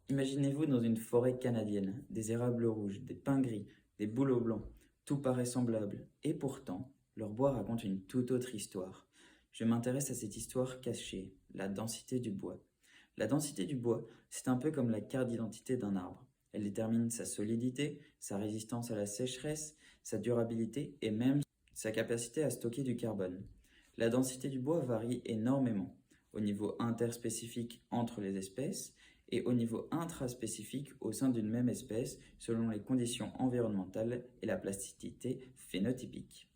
Imaginez-vous dans une forêt canadienne, des érables rouges, des pins gris, des bouleaux blancs, tout paraît semblable, et pourtant, leur bois raconte une toute autre histoire. Je m'intéresse à cette histoire cachée, la densité du bois. La densité du bois, c'est un peu comme la carte d'identité d'un arbre. Elle détermine sa solidité, sa résistance à la sécheresse, sa durabilité et même sa capacité à stocker du carbone. La densité du bois varie énormément, au niveau interspécifique entre les espèces et au niveau intraspécifique au sein d'une même espèce selon les conditions environnementales et la plasticité phénotypique.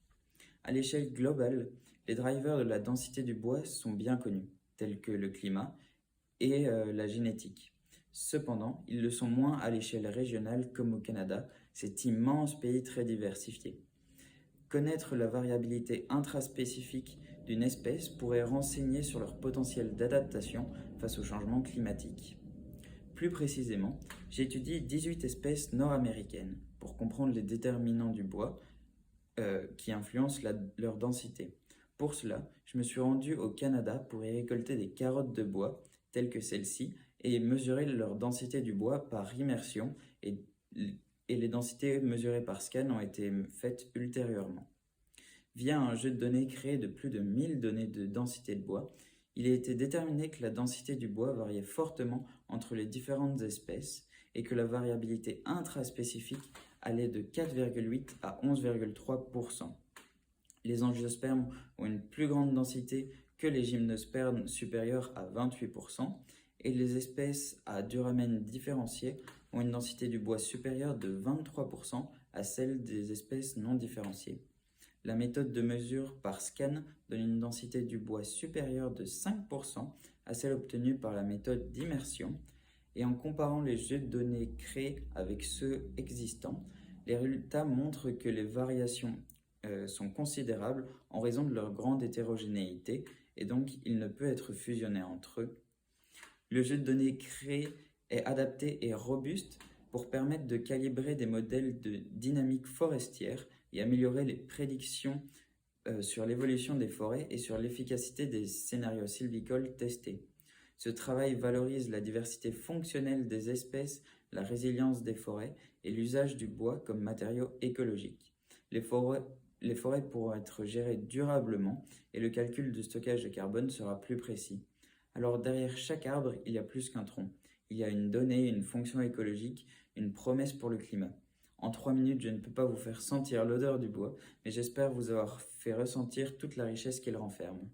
À l'échelle globale, les drivers de la densité du bois sont bien connus, tels que le climat et la génétique. Cependant, ils le sont moins à l'échelle régionale comme au Canada, cet immense pays très diversifié. Connaître la variabilité intraspécifique d'une espèce pourrait renseigner sur leur potentiel d'adaptation face au changement climatique. Plus précisément, j'ai étudié 18 espèces nord-américaines pour comprendre les déterminants du bois qui influencent leur densité. Pour cela, je me suis rendu au Canada pour y récolter des carottes de bois telles que celles-ci et mesurer leur densité du bois par immersion et les densités mesurées par scan ont été faites ultérieurement. Via un jeu de données créé de plus de 1000 données de densité de bois, il a été déterminé que la densité du bois variait fortement entre les différentes espèces et que la variabilité intraspécifique allait de 4,8 à 11,3%. Les angiospermes ont une plus grande densité que les gymnospermes supérieure à 28%, et les espèces à duramen différencié ont une densité du bois supérieure de 23% à celle des espèces non différenciées. La méthode de mesure par scan donne une densité du bois supérieure de 5% à celle obtenue par la méthode d'immersion, et en comparant les jeux de données créés avec ceux existants, les résultats montrent que les variations sont considérables en raison de leur grande hétérogénéité et donc il ne peut être fusionné entre eux. Le jeu de données créé est adapté et robuste pour permettre de calibrer des modèles de dynamique forestière et améliorer les prédictions sur l'évolution des forêts et sur l'efficacité des scénarios sylvicoles testés. Ce travail valorise la diversité fonctionnelle des espèces, la résilience des forêts et l'usage du bois comme matériau écologique. Les forêts pourront être gérées durablement et le calcul de stockage de carbone sera plus précis. Alors derrière chaque arbre, il y a plus qu'un tronc. Il y a une donnée, une fonction écologique, une promesse pour le climat. En 3 minutes, je ne peux pas vous faire sentir l'odeur du bois, mais j'espère vous avoir fait ressentir toute la richesse qu'il renferme.